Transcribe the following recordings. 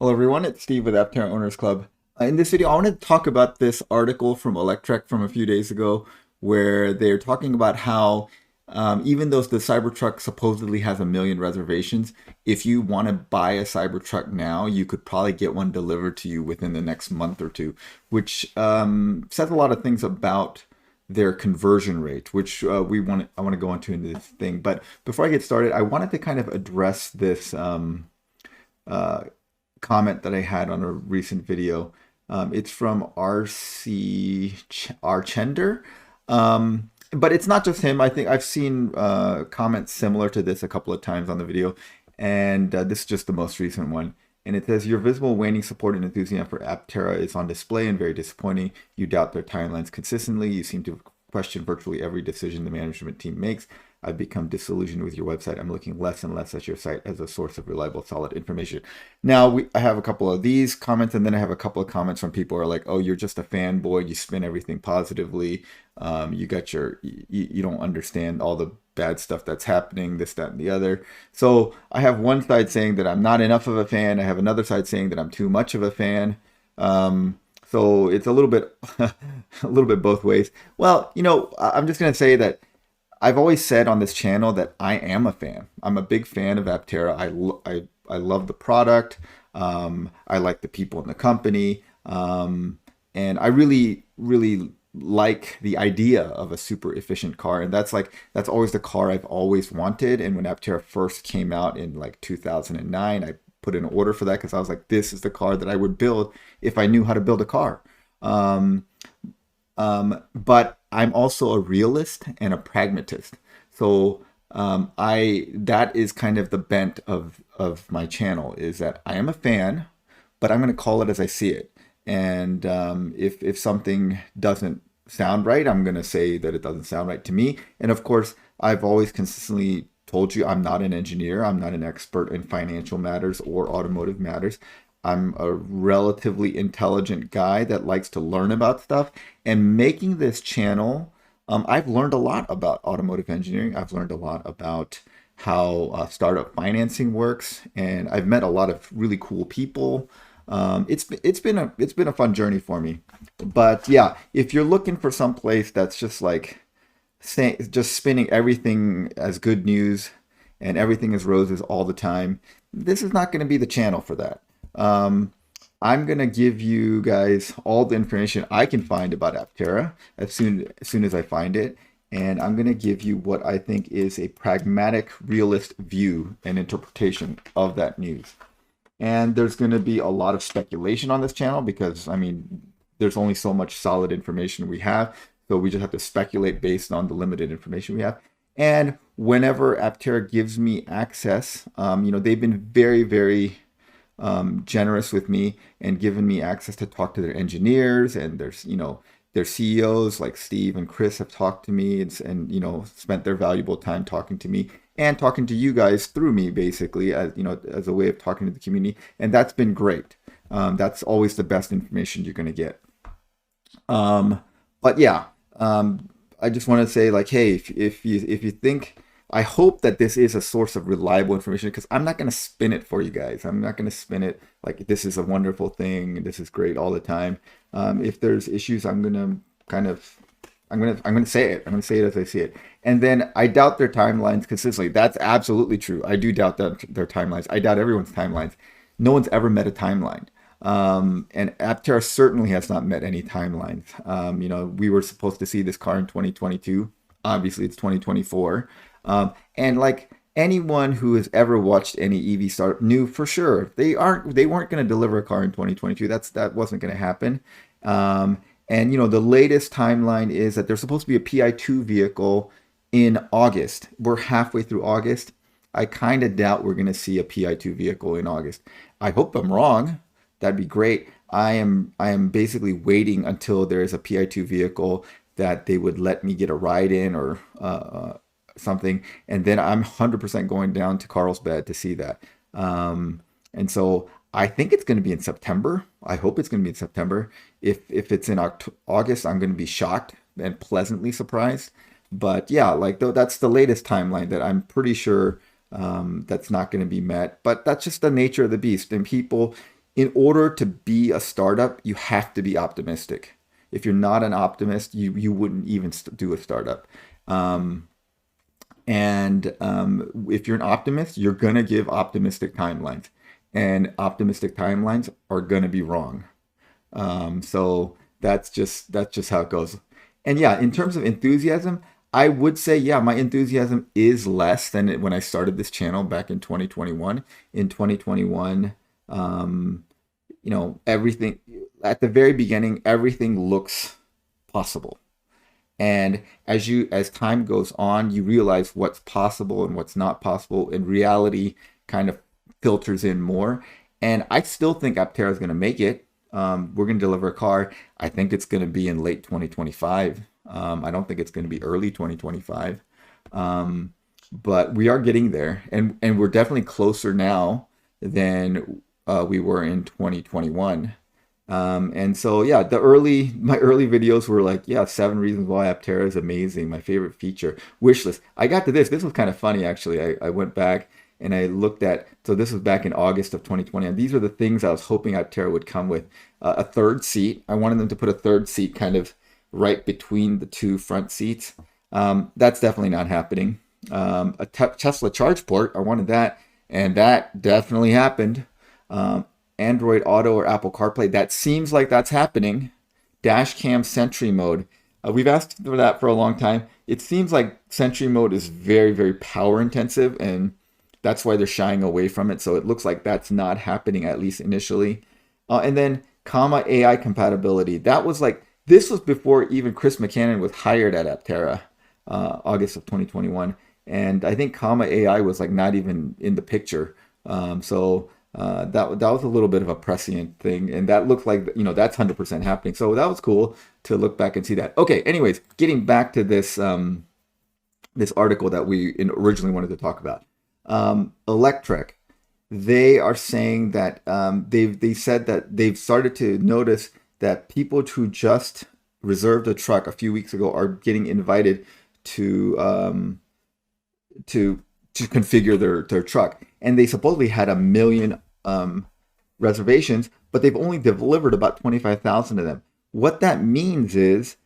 Hello everyone, it's Steve with Aptera Owners Club. In this video, I want to talk about this article from Electrek from a few days ago where they're talking about how even though the Cybertruck supposedly has 1 million reservations, if you want to buy a Cybertruck now, you could probably get one delivered to you within the next month or two, which says a lot of things about their conversion rate, which I want to go into in this thing. But before I get started, I wanted to kind of address this uh, comment that I had on a recent video. It's from RC Archender. But it's not just him. I think I've seen comments similar to this a couple of times on the video, and this is just the most recent one. And it says, your visible waning support and enthusiasm for Aptera is on display and very disappointing. You doubt their timelines consistently. You seem to question virtually every decision the management team makes. I've become disillusioned with your website. I'm looking less and less at your site as a source of reliable, solid information. Now, I have a couple of these comments, and then I have a couple of comments from people who are like, oh, you're just a fanboy. You spin everything positively. You don't understand all the bad stuff that's happening, this, that, and the other. So I have one side saying that I'm not enough of a fan. I have another side saying that I'm too much of a fan. So it's a little bit, a little bit both ways. Well, I'm just gonna say that I've always said on this channel that I am a fan. I'm a big fan of Aptera. I love the product. I like the people in the company. And I really like the idea of a super efficient car. And that's always the car I've always wanted. And when Aptera first came out in like 2009, I put in an order for that because I was like, this is the car that I would build if I knew how to build a car. But I'm also a realist and a pragmatist. So that is kind of the bent of my channel, is that I am a fan, but I'm going to call it as I see it. And if something doesn't sound right, I'm going to say that it doesn't sound right to me. And of course, I've always consistently told you I'm not an engineer. I'm not an expert in financial matters or automotive matters. I'm a relatively intelligent guy that likes to learn about stuff. And making this channel, I've learned a lot about automotive engineering. I've learned a lot about how startup financing works, and I've met a lot of really cool people. It's been a fun journey for me. But yeah, if you're looking for some place that's just like just spinning everything as good news and everything is roses all the time, this is not going to be the channel for that. I'm gonna give you guys all the information I can find about Aptera as soon as I find it, and I'm gonna give you what I think is a pragmatic, realist view and interpretation of that news. And there's gonna be a lot of speculation on this channel because I mean, there's only so much solid information we have, so we just have to speculate based on the limited information we have. And whenever Aptera gives me access, they've been very generous with me and given me access to talk to their engineers, and their CEOs like Steve and Chris have talked to me and spent their valuable time talking to me and talking to you guys through me, basically, as a way of talking to the community, and that's been great. That's always the best information you're going to get. But yeah, I just want to say, like, hey, if you think, I hope that this is a source of reliable information, because I'm not going to spin it for you guys. I'm not going to spin it like this is a wonderful thing, this is great all the time. If there's issues, I'm going to say it. I'm going to say it as I see it. And then I doubt their timelines consistently. That's absolutely true. I do doubt their timelines. I doubt everyone's timelines. No one's ever met a timeline. And Aptera certainly has not met any timelines. We were supposed to see this car in 2022. Obviously, it's 2024. And like anyone who has ever watched any EV startup knew for sure they weren't going to deliver a car in 2022. That wasn't going to happen. And the latest timeline is that there's supposed to be a PI2 vehicle in August. We're halfway through August. I kind of doubt we're going to see a PI2 vehicle in August. I hope I'm wrong. That'd be great. I am basically waiting until there is a PI2 vehicle that they would let me get a ride in or something, and then I'm 100% going down to Carlsbad to see that. And so I think it's going to be in September. I hope it's going to be in September. If it's in August, I'm going to be shocked and pleasantly surprised. But yeah, like that's the latest timeline that I'm pretty sure that's not going to be met. But that's just the nature of the beast. And people, in order to be a startup, you have to be optimistic. If you're not an optimist, you wouldn't even do a startup. Um, and if you're an optimist, you're going to give optimistic timelines. And optimistic timelines are going to be wrong. So that's just how it goes. And yeah, in terms of enthusiasm, I would say yeah, my enthusiasm is less than when I started this channel back in 2021. In 2021, um, everything at the very beginning, everything looks possible. And as time goes on, you realize what's possible and what's not possible, and reality kind of filters in more. And I still think Aptera is going to make it. We're going to deliver a car. I think it's going to be in late 2025. I don't think it's going to be early 2025. Um, but we are getting there, and we're definitely closer now than we were in 2021. And so yeah, my early videos were like, yeah, 7 reasons why Aptera is amazing. My favorite feature, wish list. I got to this. This was kind of funny actually. I went back and I looked at. So this was back in August of 2020, and these are the things I was hoping Aptera would come with. A third seat. I wanted them to put a third seat kind of right between the two front seats. That's definitely not happening. A Tesla charge port. I wanted that, and that definitely happened. Android Auto or Apple CarPlay. That seems like that's happening. Dash cam Sentry mode. We've asked for that for a long time. It seems like Sentry mode is very, very power intensive, and that's why they're shying away from it. So it looks like that's not happening, at least initially. And then comma AI compatibility. This was before even Chris McCannon was hired at Aptera, August of 2021. And I think comma AI was like not even in the picture. That was a little bit of a prescient thing, and that looked like that's 100% happening. So that was cool to look back and see that. Okay, anyways, getting back to this article that we originally wanted to talk about, Electrek. They are saying that they said that they've started to notice that people who just reserved a truck a few weeks ago are getting invited to to configure their truck, and they supposedly had 1 million reservations, but they've only delivered about 25,000 of them. What that means is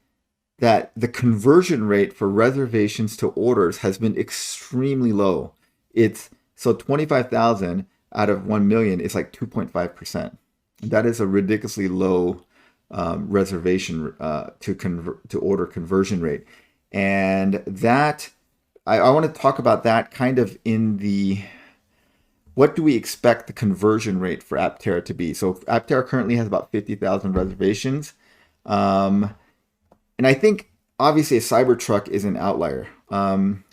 that the conversion rate for reservations to orders has been extremely low. It's so 25,000 out of 1 million is like 2.5%. That is a ridiculously low reservation to order conversion rate, and that I want to talk about that kind of in the what do we expect the conversion rate for Aptera to be? So Aptera currently has about 50,000 reservations. And I think obviously a Cybertruck is an outlier.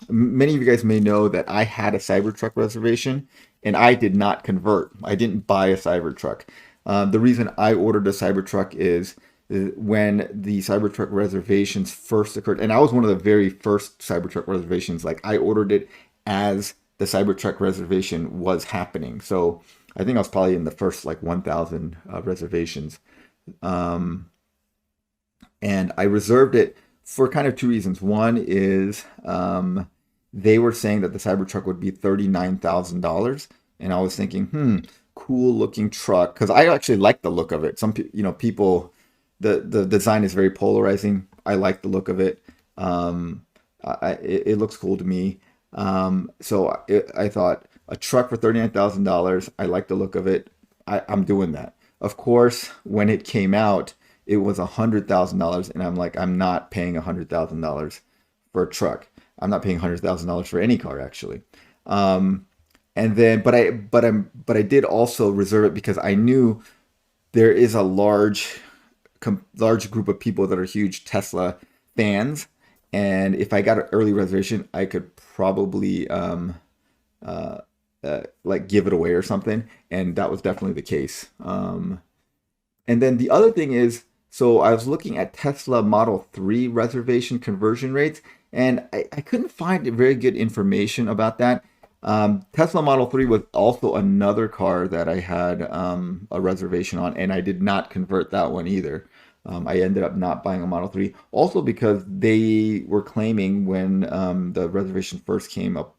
Many of you guys may know that I had a Cybertruck reservation and I did not convert. I didn't buy a Cybertruck. The reason I ordered a Cybertruck is when the Cybertruck reservations first occurred, and I was one of the very first Cybertruck reservations. Like I ordered it as the Cybertruck reservation was happening. So I think I was probably in the first like 1,000 reservations. Um, and I reserved it for kind of 2 reasons. One is they were saying that the Cybertruck would be $39,000, and I was thinking, cool looking truck, because I actually like the look of it. Some people, the design is very polarizing. I like the look of it. It looks cool to me. I thought a truck for $39,000. I like the look of it. I'm doing that. Of course, when it came out, it was $100,000, and I'm like, I'm not paying $100,000 for a truck. I'm not paying $100,000 for any car actually. And then, but I did also reserve it because I knew there is a large group of people that are huge Tesla fans, and if I got an early reservation, I could probably like give it away or something, and that was definitely the case. And then the other thing is, so I was looking at Tesla Model 3 reservation conversion rates, and I couldn't find very good information about that. Tesla Model 3 was also another car that I had a reservation on, and I did not convert that one either. I ended up not buying a Model 3, also because they were claiming when the reservation first came up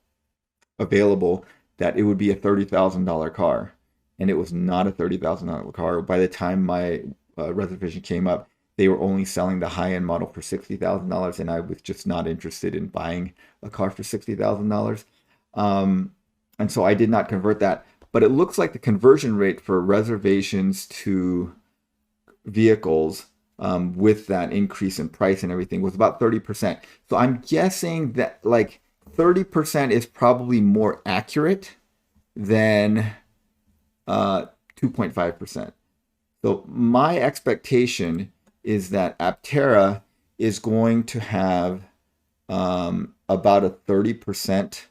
available that it would be a $30,000 car. and it was not a $30,000 car. By the time my reservation came up, they were only selling the high-end model for $60,000, and I was just not interested in buying a car for $60,000. Um, and so I did not convert that. But it looks like the conversion rate for reservations to vehicles, with that increase in price and everything, was about 30%. So I'm guessing that like 30% is probably more accurate than 2.5%. So my expectation is that Aptera is going to have about a 30%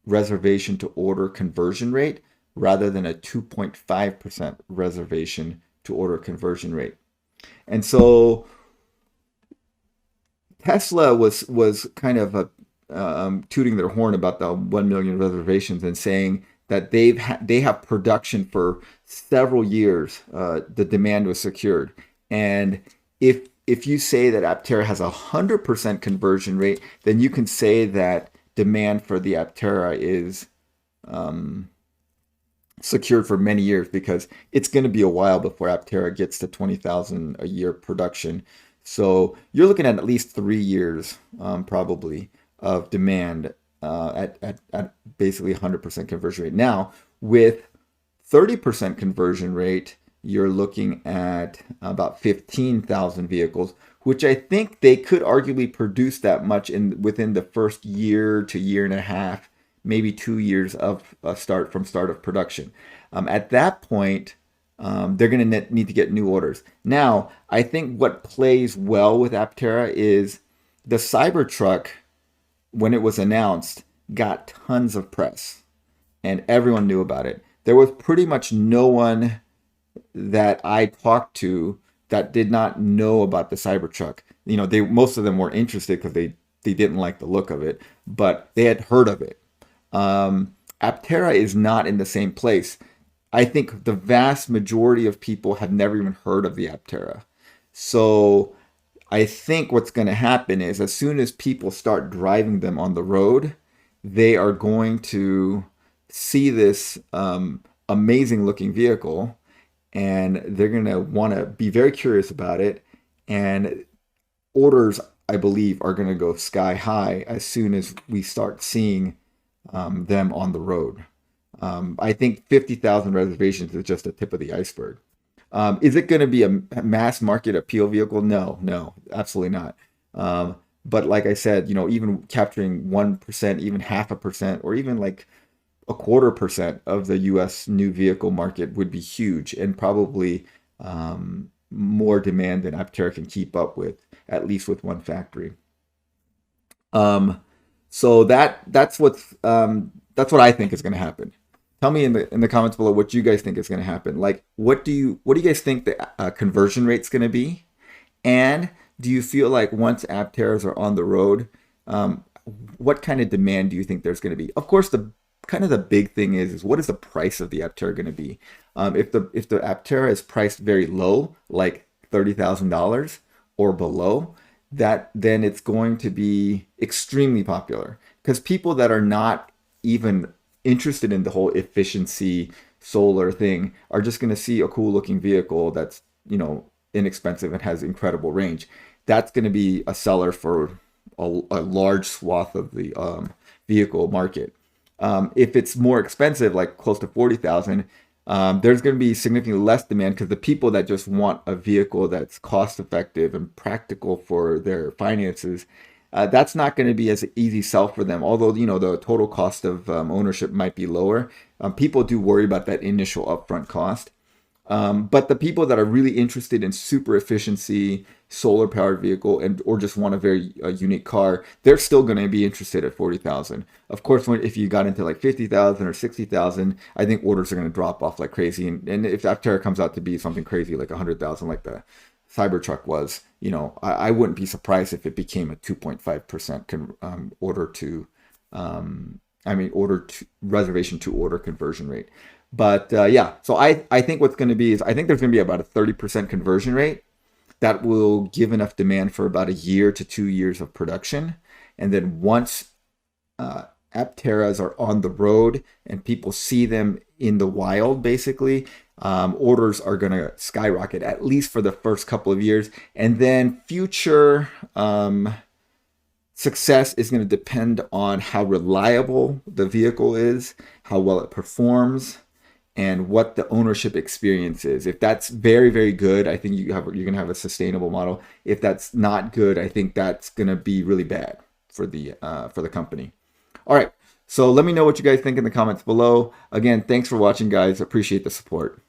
reservation to order conversion rate rather than a 2.5% reservation to order conversion rate. And so Tesla was kind of tooting their horn about the 1 million reservations and saying that they have production for several years. The demand was secured, and if you say that Aptera has 100% conversion rate, then you can say that demand for the Aptera is um, secured for many years, because it's going to be a while before Aptera gets to 20,000 a year production. So you're looking at least 3 years, probably, of demand at basically 100% conversion rate. Now, with 30% conversion rate, you're looking at about 15,000 vehicles, which I think they could arguably produce that much in within the first year to year and a half, maybe 2 years of start of production. At that point, they're going to need to get new orders. Now, I think what plays well with Aptera is the Cybertruck, when it was announced, got tons of press and everyone knew about it. There was pretty much no one that I talked to that did not know about the Cybertruck. They most of them were interested because they didn't like the look of it, but they had heard of it. Aptera is not in the same place. I think the vast majority of people have never even heard of the Aptera. So I think what's going to happen is, as soon as people start driving them on the road, they are going to see this amazing looking vehicle, and they're going to want to be very curious about it. And orders, I believe, are going to go sky high as soon as we start seeing them on the road. I think 50,000 reservations is just the tip of the iceberg. Is it going to be a mass market appeal vehicle? No, no, absolutely not. But like I said, even capturing 1%, even 0.5%, or even like 0.25% of the U.S. new vehicle market would be huge, and probably more demand than Aptera can keep up with, at least with one factory. Um, so that's what I think is going to happen. Tell me in the comments below what you guys think is going to happen. Like, what do you guys think the conversion rate's going to be? And do you feel like once Apteras are on the road, um, what kind of demand do you think there's going to be? Of course, the kind of the big thing is what is the price of the Aptera going to be? If the Aptera is priced very low, like $30,000 or below, that then it's going to be extremely popular, because people that are not even interested in the whole efficiency solar thing are just going to see a cool looking vehicle that's inexpensive and has incredible range. That's going to be a seller for a large swath of the vehicle market. If it's more expensive, like close to 40,000, there's going to be significantly less demand, because the people that just want a vehicle that's cost effective and practical for their finances, that's not going to be as easy sell for them. Although the total cost of ownership might be lower, people do worry about that initial upfront cost. But the people that are really interested in super efficiency, solar powered vehicle, and or just want a very unique car, they're still going to be interested at 40,000. Of course, if you got into like 50,000 or 60,000, I think orders are going to drop off like crazy. And if Aptera comes out to be something crazy like 100,000, like the Cybertruck was, I wouldn't be surprised if it became a 2.5% order to, order to reservation to order conversion rate. But yeah, so I think what's going to be is, I think there's going to be about a 30% conversion rate that will give enough demand for about a year to 2 years of production. And then once Apteras are on the road and people see them in the wild, basically, orders are going to skyrocket, at least for the first couple of years. And then future success is going to depend on how reliable the vehicle is, how well it performs, and what the ownership experience is. If that's very, very good, I think you're gonna have a sustainable model. If that's not good, I think that's gonna be really bad for the company. All right, so let me know what you guys think in the comments below. Again, thanks for watching, guys. Appreciate the support.